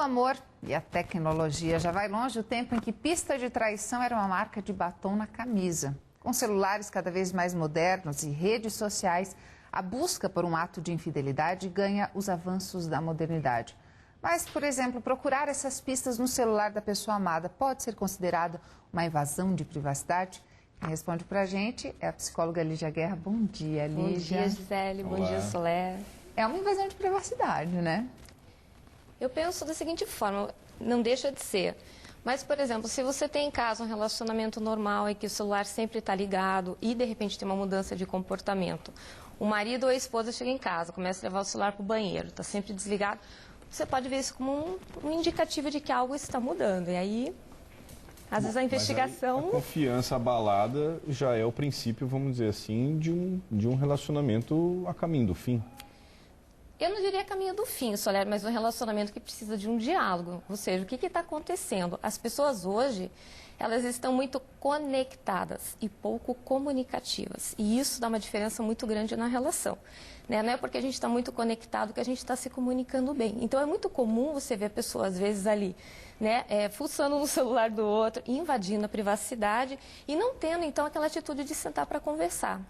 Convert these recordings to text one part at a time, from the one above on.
amor e a tecnologia. Já vai longe o tempo em que pista de traição era uma marca de batom na camisa. Com celulares cada vez mais modernos e redes sociais, a busca por um ato de infidelidade ganha os avanços da modernidade. Mas, por exemplo, procurar essas pistas no celular da pessoa amada pode ser considerado uma invasão de privacidade? Quem responde pra gente é a psicóloga Lígia Guerra. Bom dia, Lígia. Bom dia, Gisele. Olá. Bom dia, Solé. É uma invasão de privacidade, né? Eu penso da seguinte forma, não deixa de ser. Mas, por exemplo, se você tem em casa um relacionamento normal e que o celular sempre está ligado e, de repente, tem uma mudança de comportamento, o marido ou a esposa chega em casa, começa a levar o celular para o banheiro, está sempre desligado, você pode ver isso como um indicativo de que algo está mudando. E aí, às vezes, a investigação... Mas aí, a confiança abalada já é o princípio, vamos dizer assim, de um relacionamento a caminho do fim. Eu não diria caminho do fim, Soler, mas um relacionamento que precisa de um diálogo. Ou seja, o que está acontecendo? As pessoas hoje, elas estão muito conectadas e pouco comunicativas. E isso dá uma diferença muito grande na relação. Né? Não é porque a gente está muito conectado que a gente está se comunicando bem. Então é muito comum você ver a pessoa, às vezes, ali, né, fuçando no celular do outro, invadindo a privacidade e não tendo, então, aquela atitude de sentar para conversar.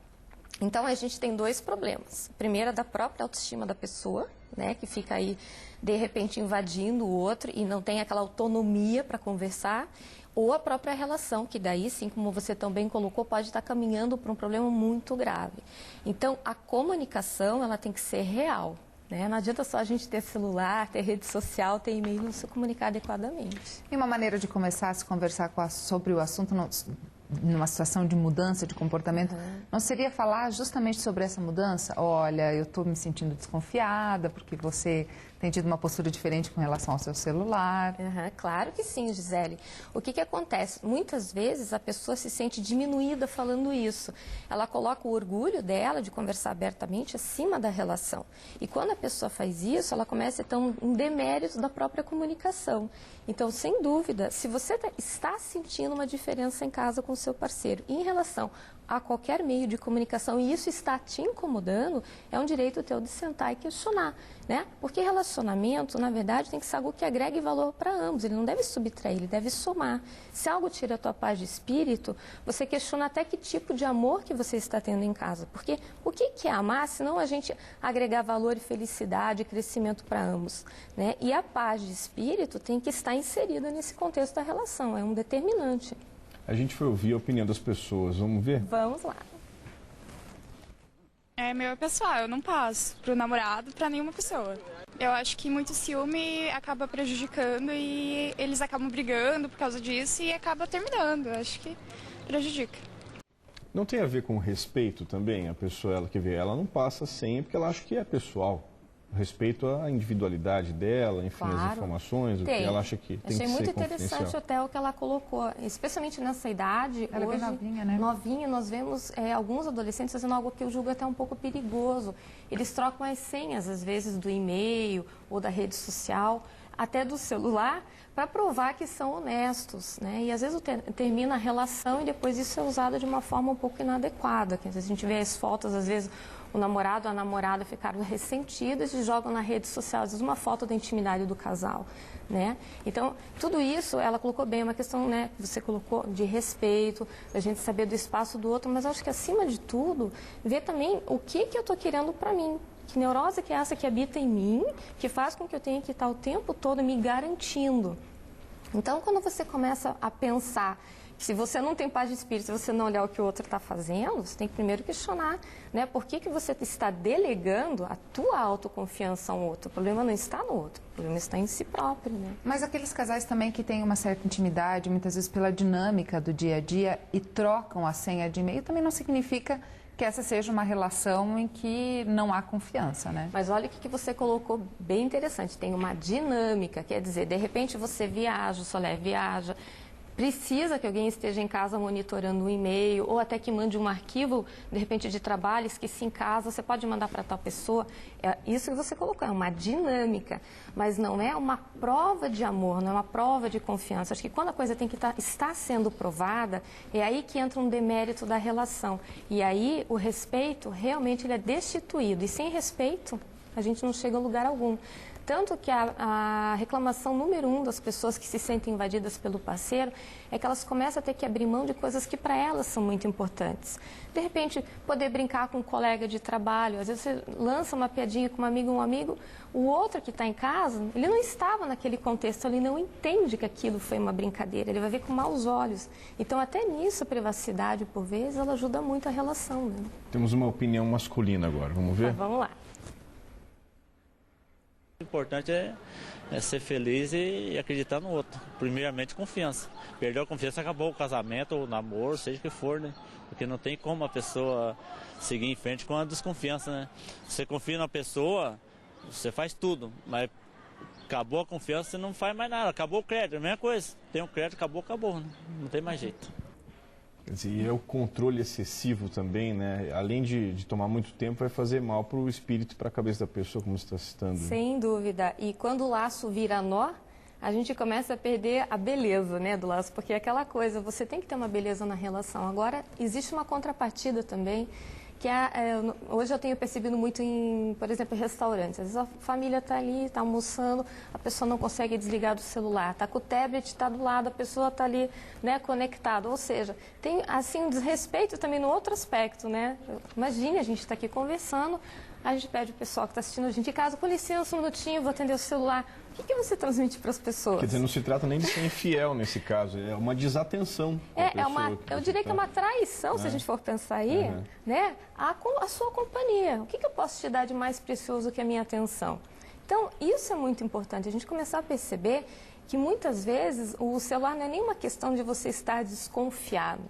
Então, a gente tem dois problemas. O primeiro é da própria autoestima da pessoa, né, que fica aí, de repente, invadindo o outro e não tem aquela autonomia para conversar, ou a própria relação, que daí, sim, como você também colocou, pode estar caminhando para um problema muito grave. Então, a comunicação, ela tem que ser real, né? Não adianta só a gente ter celular, ter rede social, ter e-mail, não se comunicar adequadamente. E uma maneira de começar a se conversar sobre o assunto numa situação de mudança de comportamento, não seria falar justamente sobre essa mudança? Olha, eu estou me sentindo desconfiada porque você tem tido uma postura diferente com relação ao seu celular. Claro que sim, Gisele. O que acontece? Muitas vezes a pessoa se sente diminuída falando isso. Ela coloca o orgulho dela de conversar abertamente acima da relação. E quando a pessoa faz isso, ela começa a ter um demérito da própria comunicação. Então, sem dúvida, se você está sentindo uma diferença em casa com o seu parceiro em relação a qualquer meio de comunicação e isso está te incomodando, é um direito teu de sentar e questionar, né? Porque relacionamento, na verdade, tem que ser algo que agregue valor para ambos. Ele não deve subtrair, ele deve somar. Se algo tira a tua paz de espírito, você questiona até que tipo de amor que você está tendo em casa. Porque o que é amar, se não a gente agregar valor e felicidade e crescimento para ambos, né? E a paz de espírito tem que estar inserida nesse contexto da relação, é um determinante. A gente foi ouvir a opinião das pessoas, vamos ver? Vamos lá. É meu pessoal, eu não passo pro namorado, pra nenhuma pessoa. Eu acho que muito ciúme acaba prejudicando e eles acabam brigando por causa disso e acaba terminando. Eu acho que prejudica. Não tem a ver com respeito também? A pessoa, ela quer ver, ela não passa sem porque ela acha que é pessoal. Respeito à individualidade dela, enfim, claro, as informações, o que ela acha que tem que ser Achei muito interessante confidencial. até o que ela colocou, especialmente nessa idade. Ela hoje, é bem novinha, né? Novinha, nós vemos alguns adolescentes fazendo algo que eu julgo até um pouco perigoso. Eles trocam as senhas, às vezes, do e-mail ou da rede social, até do celular, para provar que são honestos, né? E às vezes termina a relação e depois isso é usado de uma forma um pouco inadequada. Que, às vezes a gente vê as fotos, às vezes o namorado ou a namorada ficaram ressentidos e jogam na rede social, às vezes uma foto da intimidade do casal, né? Então, tudo isso, ela colocou bem, uma questão, né, que você colocou de respeito, da gente saber do espaço do outro, mas acho que acima de tudo, ver também o que eu estou querendo para mim. Que neurose que é essa que habita em mim, que faz com que eu tenha que estar o tempo todo me garantindo. Então, quando você começa a pensar que se você não tem paz de espírito, se você não olhar o que o outro está fazendo, você tem que primeiro questionar, né? Por que você está delegando a tua autoconfiança a um outro? O problema não está no outro, o problema está em si próprio, né? Mas aqueles casais também que têm uma certa intimidade, muitas vezes pela dinâmica do dia a dia, e trocam a senha de e-mail, também não significa que essa seja uma relação em que não há confiança, né? Mas olha o que você colocou bem interessante, tem uma dinâmica, quer dizer, de repente você viaja, o Solé viaja, precisa que alguém esteja em casa monitorando um e-mail ou até que mande um arquivo, de repente, de trabalho, esqueci em casa, você pode mandar para tal pessoa. É isso que você colocou, é uma dinâmica, mas não é uma prova de amor, não é uma prova de confiança. Acho que quando a coisa tem que estar sendo provada, é aí que entra um demérito da relação. E aí o respeito realmente ele é destituído. E sem respeito, a gente não chega a lugar algum. Tanto que a reclamação número 1 das pessoas que se sentem invadidas pelo parceiro é que elas começam a ter que abrir mão de coisas que para elas são muito importantes. De repente, poder brincar com um colega de trabalho, às vezes você lança uma piadinha com um amigo, o outro que está em casa, ele não estava naquele contexto, ele não entende que aquilo foi uma brincadeira, ele vai ver com maus olhos. Então, até nisso, a privacidade, por vezes, ela ajuda muito a relação, né? Temos uma opinião masculina agora, vamos ver? Vamos lá. O importante é ser feliz e acreditar no outro. Primeiramente, confiança. Perdeu a confiança, acabou o casamento, o namoro, seja o que for, né? Porque não tem como a pessoa seguir em frente com a desconfiança, né? Você confia na pessoa, você faz tudo, mas acabou a confiança, você não faz mais nada. Acabou o crédito, a mesma coisa. Tem o crédito, acabou, né? Não tem mais jeito. Quer dizer, e é o controle excessivo também, né? Além de tomar muito tempo, vai fazer mal para o espírito e para a cabeça da pessoa, como você está citando. Sem dúvida. E quando o laço vira nó, a gente começa a perder a beleza, né, do laço. Porque é aquela coisa, você tem que ter uma beleza na relação. Agora, existe uma contrapartida também, que hoje eu tenho percebido muito em, por exemplo, restaurantes. Às vezes a família está ali, está almoçando, a pessoa não consegue desligar do celular, está com o tablet, está do lado, a pessoa está ali, né, conectada. Ou seja, tem assim um desrespeito também no outro aspecto, né? Imagine, a gente está aqui conversando, a gente pede o pessoal que está assistindo a gente em casa, com licença um minutinho, vou atender o celular. O que você transmite para as pessoas? Quer dizer, não se trata nem de ser infiel nesse caso, é uma desatenção. Eu diria que é uma traição, se a gente for pensar aí, né? A sua companhia. O que eu posso te dar de mais precioso que a minha atenção? Então, isso é muito importante, a gente começar a perceber que muitas vezes o celular não é nem uma questão de você estar desconfiado,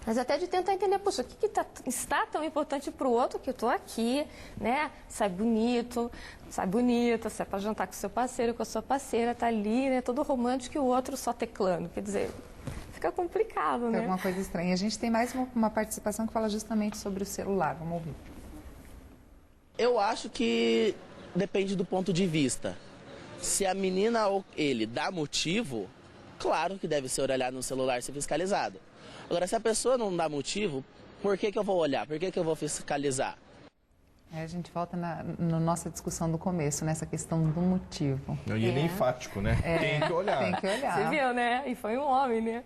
mas até de tentar entender, poxa, o que está tão importante para o outro que eu estou aqui, né? Sai bonito, sai bonita, sai para jantar com o seu parceiro, com a sua parceira, tá ali, né? Todo romântico e o outro só teclando. Quer dizer, fica complicado, né? É alguma coisa estranha. A gente tem mais uma participação que fala justamente sobre o celular. Vamos ouvir. Eu acho que depende do ponto de vista. Se a menina ou ele dá motivo, claro que deve ser olhar no celular e ser fiscalizado. Agora, se a pessoa não dá motivo, por que eu vou olhar? Por que eu vou fiscalizar? A gente volta na nossa discussão do começo, nessa questão do motivo. E ele é enfático, né? Tem que olhar. Tem que olhar. Você viu, né? E foi um homem, né?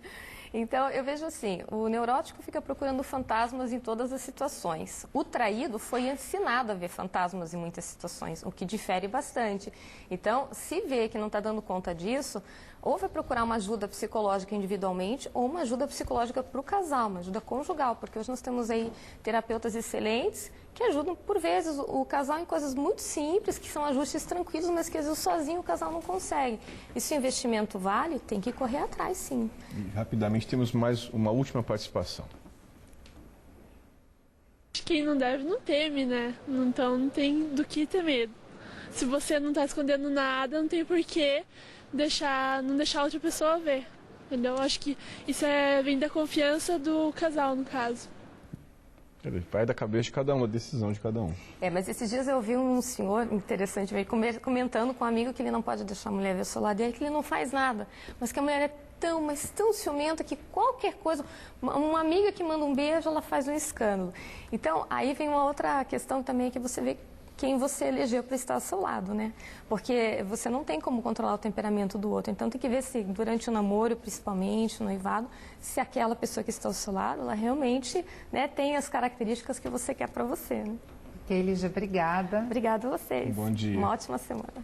Então, eu vejo assim, o neurótico fica procurando fantasmas em todas as situações. O traído foi ensinado a ver fantasmas em muitas situações, o que difere bastante. Então, se vê que não está dando conta disso, ou vai procurar uma ajuda psicológica individualmente, ou uma ajuda psicológica para o casal, uma ajuda conjugal, porque hoje nós temos aí terapeutas excelentes que ajudam, por vezes, o casal em coisas muito simples, que são ajustes tranquilos, mas que às vezes sozinho o casal não consegue. E se o investimento vale, tem que correr atrás, sim. E, rapidamente, temos mais uma última participação. Quem não deve não teme, né? Então não tem do que ter medo. Se você não está escondendo nada, não tem por que não deixar outra pessoa ver. Entendeu? Acho que isso vem da confiança do casal, no caso. Vai da cabeça de cada um, a decisão de cada um. Mas esses dias eu vi um senhor interessante comentando com um amigo que ele não pode deixar a mulher ver o celular dele, que ele não faz nada. Mas que a mulher é mas tão ciumenta que qualquer coisa, uma amiga que manda um beijo, ela faz um escândalo. Então, aí vem uma outra questão também que você vê quem você elegeu para estar ao seu lado, né? Porque você não tem como controlar o temperamento do outro. Então, tem que ver se, durante o namoro, principalmente, o noivado, se aquela pessoa que está ao seu lado, ela realmente, né, tem as características que você quer para você, né? Ok, Lígia, obrigada. Obrigada a vocês. Bom dia. Uma ótima semana.